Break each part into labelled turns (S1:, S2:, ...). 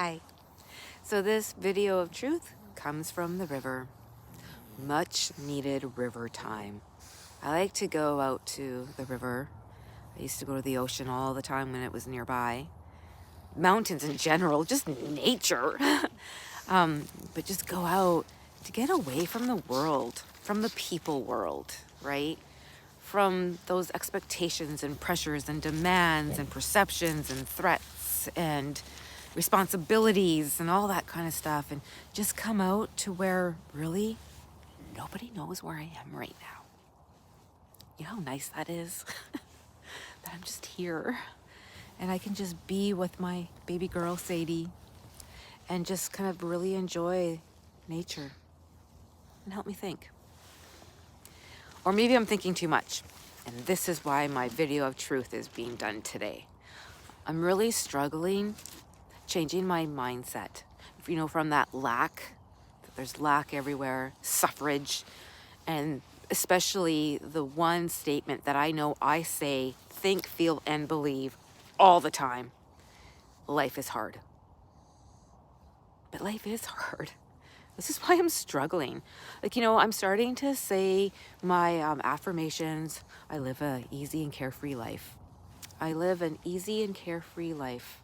S1: Hi. So this video of truth comes from the river. Much needed river time. I like to go out to the river. I used to go to the ocean all the time when it was nearby. Mountains in general, just nature. But just go out to get away from the world, from the people world, right? From those expectations and pressures and demands and perceptions and threats and responsibilities and all that kind of stuff, and just come out to where really nobody knows where I am right now. You know how nice that is? That I'm just here and I can just be with my baby girl Sadie and just kind of really enjoy nature and help me think. Or maybe I'm thinking too much, and this is why my video of truth is being done today. I'm really struggling changing my mindset, from that lack, that there's lack everywhere, suffrage, and especially the one statement that I know I say, think, feel, and believe all the time. Life is hard. But life is hard. This is why I'm struggling. I'm starting to say my affirmations. I live an easy and carefree life. I live an easy and carefree life.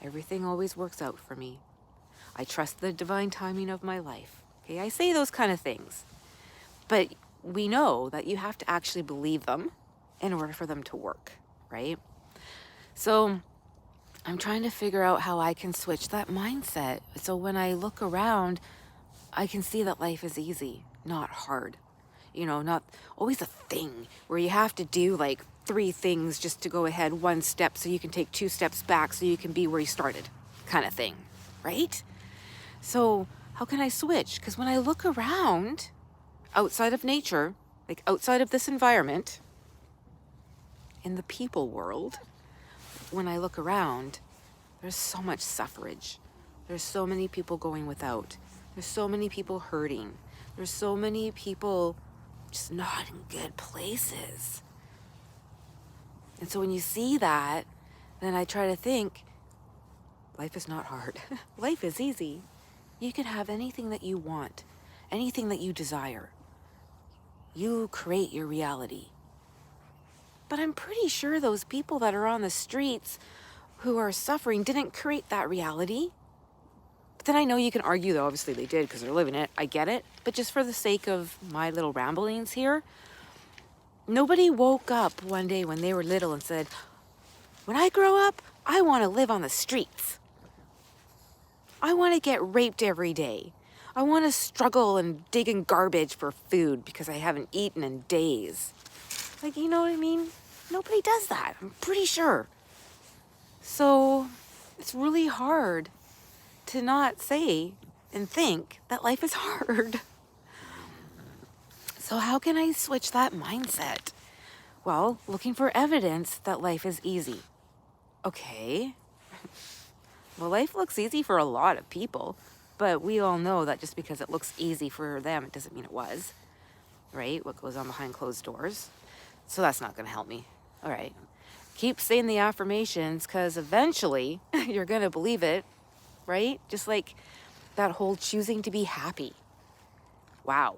S1: Everything always works out for me. I trust the divine timing of my life. Okay, I say those kind of things. But we know that you have to actually believe them in order for them to work, right? So I'm trying to figure out how I can switch that mindset. So when I look around, I can see that life is easy, not hard. Not always a thing where you have to do like 3 things just to go ahead 1 step so you can take 2 steps back so you can be where you started, kind of thing, right? So how can I switch? Because when I look around outside of nature, like outside of this environment, in the people world, when I look around, there's so much suffrage. There's so many people going without. There's so many people hurting. There's so many people just not in good places. And so when you see that, then I try to think, life is not hard. Life is easy. You can have anything that you want, anything that you desire. You create your reality. But I'm pretty sure those people that are on the streets who are suffering didn't create that reality. But then I know you can argue, though, obviously they did because they're living it. I get it. But just for the sake of my little ramblings here, nobody woke up one day when they were little and said, when I grow up, I want to live on the streets. I want to get raped every day. I want to struggle and dig in garbage for food because I haven't eaten in days. You know what I mean? Nobody does that, I'm pretty sure. So it's really hard to not say and think that life is hard. So how can I switch that mindset? Well, looking for evidence that life is easy. Okay. Well, life looks easy for a lot of people, but we all know that just because it looks easy for them, it doesn't mean it was, right? What goes on behind closed doors. So that's not going to help me. All right. Keep saying the affirmations because eventually you're going to believe it, right? Just like that whole choosing to be happy. Wow.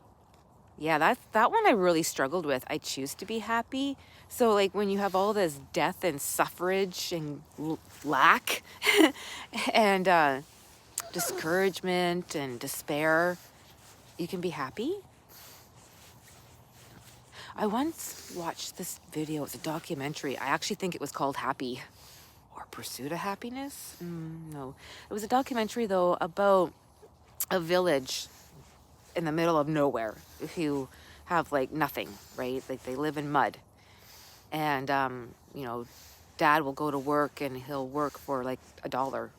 S1: Yeah, that one I really struggled with. I choose to be happy. So when you have all this death and suffrage and lack and discouragement and despair, you can be happy. I once watched this video. It's a documentary. I actually think it was called Happy or Pursuit of Happiness. No, it was a documentary though about a village in the middle of nowhere who have nothing, right? They live in mud. And, dad will go to work and he'll work for $1,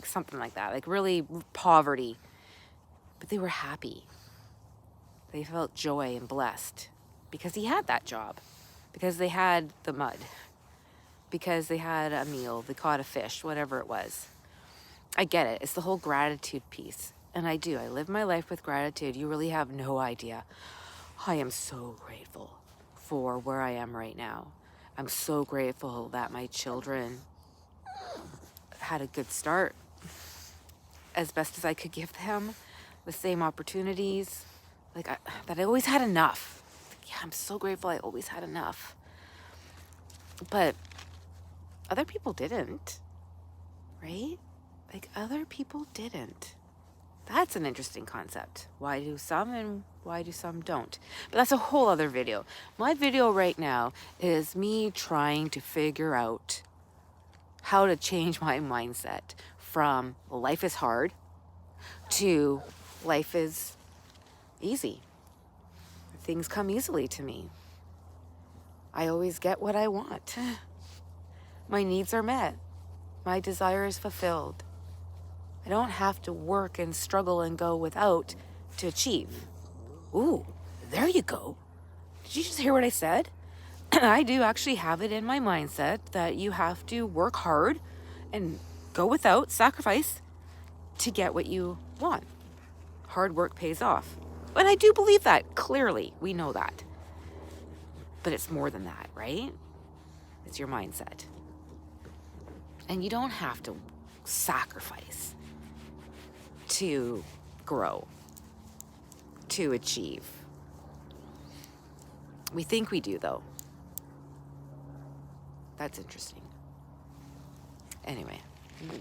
S1: something like that, really poverty. But they were happy. They felt joy and blessed because he had that job, because they had the mud, because they had a meal, they caught a fish, whatever it was. I get it. It's the whole gratitude piece. And I do. I live my life with gratitude. You really have no idea. I am so grateful for where I am right now. I'm so grateful that my children had a good start. as best as I could give them the same opportunities. Like that I always had enough. Yeah, I'm so grateful I always had enough. But other people didn't, right? Like other people didn't. That's an interesting concept. Why do some and why do some don't? But that's a whole other video. My video right now is me trying to figure out how to change my mindset from life is hard to life is easy. Things come easily to me. I always get what I want. My needs are met. My desire is fulfilled. I don't have to work and struggle and go without to achieve. Ooh, there you go. Did you just hear what I said? I do actually have it in my mindset that you have to work hard and go without, sacrifice, to get what you want. Hard work pays off. And I do believe that, clearly. We know that. But it's more than that, right? It's your mindset. And you don't have to sacrifice to grow, to achieve. We think we do, though. That's interesting. Anyway,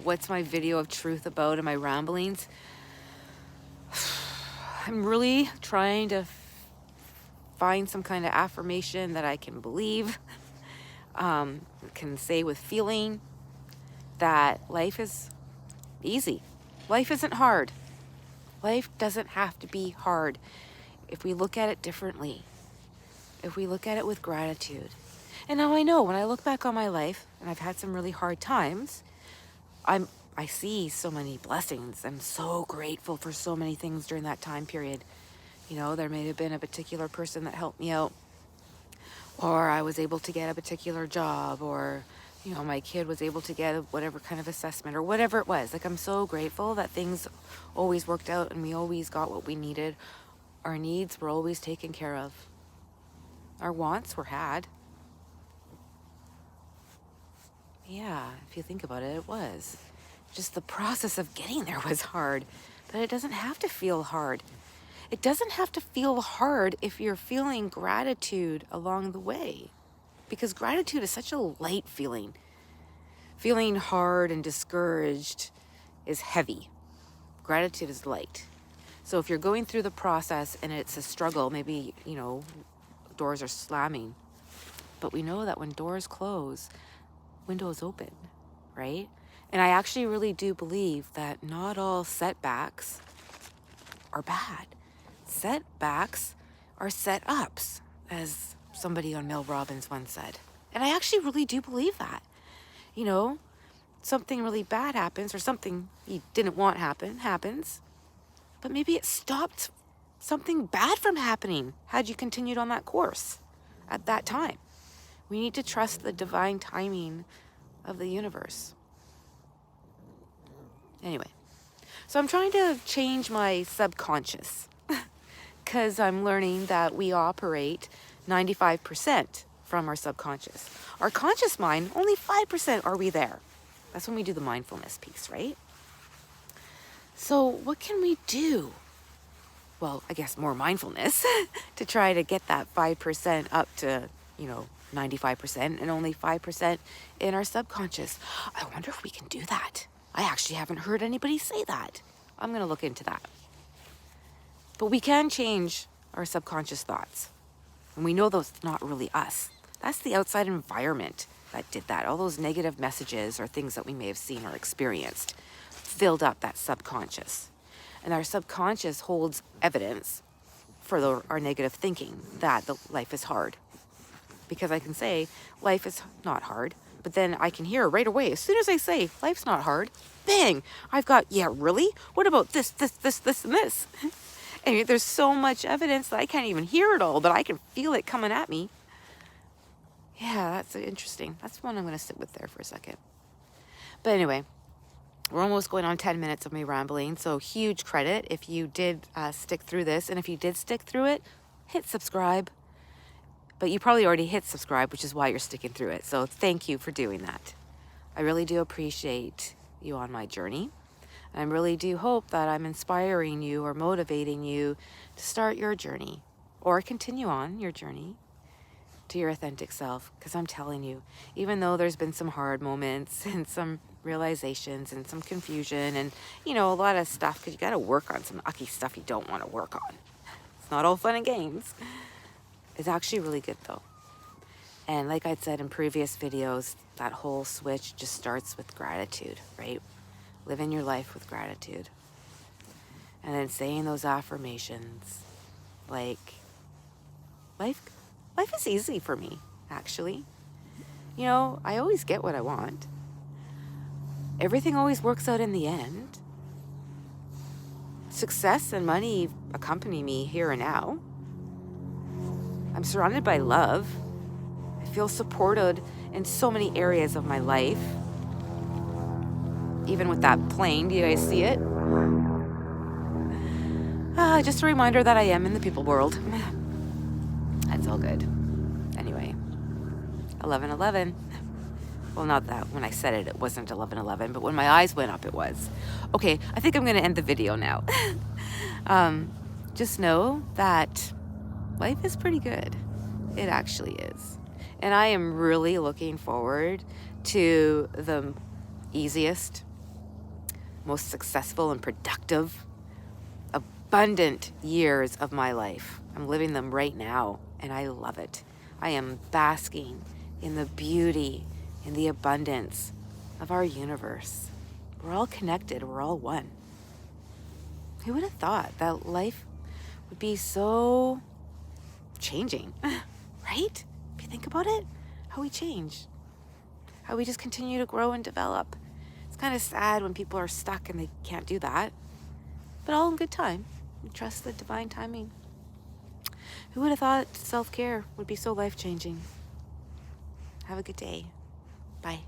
S1: what's my video of truth about in my ramblings? I'm really trying to find some kind of affirmation that I can believe, can say with feeling that life is easy. Life isn't hard. Life doesn't have to be hard if we look at it differently, if we look at it with gratitude. And now I know when I look back on my life, and I've had some really hard times, I see so many blessings. I'm so grateful for so many things during that time period. You know, there may have been a particular person that helped me out, or I was able to get a particular job, or, you know, my kid was able to get whatever kind of assessment or whatever it was. Like, I'm so grateful that things always worked out and we always got what we needed. Our needs were always taken care of. Our wants were had. Yeah, if you think about it, it was. Just the process of getting there was hard, but it doesn't have to feel hard. It doesn't have to feel hard if you're feeling gratitude along the way, because gratitude is such a light feeling. Feeling hard and discouraged is heavy. Gratitude is light. So if you're going through the process and it's a struggle, maybe, you know, doors are slamming, but we know that when doors close, windows open, right? And I actually really do believe that not all setbacks are bad. Setbacks are set-ups, as somebody on Mel Robbins once said. And I actually really do believe that. You know, something really bad happens, or something you didn't want happens, but maybe it stopped something bad from happening had you continued on that course at that time. We need to trust the divine timing of the universe. Anyway, so I'm trying to change my subconscious because I'm learning that we operate 95% from our subconscious. Our conscious mind, only 5% are we there. That's when we do the mindfulness piece, right? So what can we do? Well, I guess more mindfulness to try to get that 5% up to, 95% and only 5% in our subconscious. I wonder if we can do that. I actually haven't heard anybody say that. I'm going to look into that. But we can change our subconscious thoughts. And we know those not really us. That's the outside environment that did that. All those negative messages or things that we may have seen or experienced filled up that subconscious. And our subconscious holds evidence for our negative thinking that life is hard. Because I can say, life is not hard. But then I can hear right away, as soon as I say, life's not hard, bang, I've got, yeah, really? What about this, and this? And there's so much evidence that I can't even hear it all, but I can feel it coming at me. Yeah, that's interesting. That's one I'm going to sit with there for a second. But anyway, we're almost going on 10 minutes of me rambling, so huge credit if you did stick through this. And if you did stick through it, hit subscribe. But you probably already hit subscribe, which is why you're sticking through it. So thank you for doing that. I really do appreciate you on my journey. And I really do hope that I'm inspiring you or motivating you to start your journey or continue on your journey to your authentic self. Because I'm telling you, even though there's been some hard moments and some realizations and some confusion and, you know, a lot of stuff, because you got to work on some ucky stuff you don't want to work on. It's not all fun and games. It's actually really good though. And like I said in previous videos, that whole switch just starts with gratitude, right? Living your life with gratitude. And then saying those affirmations like, life is easy for me, actually. You know, I always get what I want. Everything always works out in the end. Success and money accompany me here and now. I'm surrounded by love. I feel supported in so many areas of my life. Even with that plane, do you guys see it? Just a reminder that I am in the people world. That's all good. Anyway, 11:11. Well, not that when I said it, it wasn't 11:11, but when my eyes went up, it was. Okay, I think I'm going to end the video now. Just know that life is pretty good. It actually is. And I am really looking forward to the easiest, most successful and productive, abundant years of my life. I'm living them right now, and I love it. I am basking in the beauty, in the abundance of our universe. We're all connected. We're all one. Who would have thought that life would be so changing, right? If you think about it, how we change, how we just continue to grow and develop. It's kind of sad when people are stuck and they can't do that, but all in good time. We trust the divine timing. Who would have thought self-care would be so life-changing? Have a good day. Bye.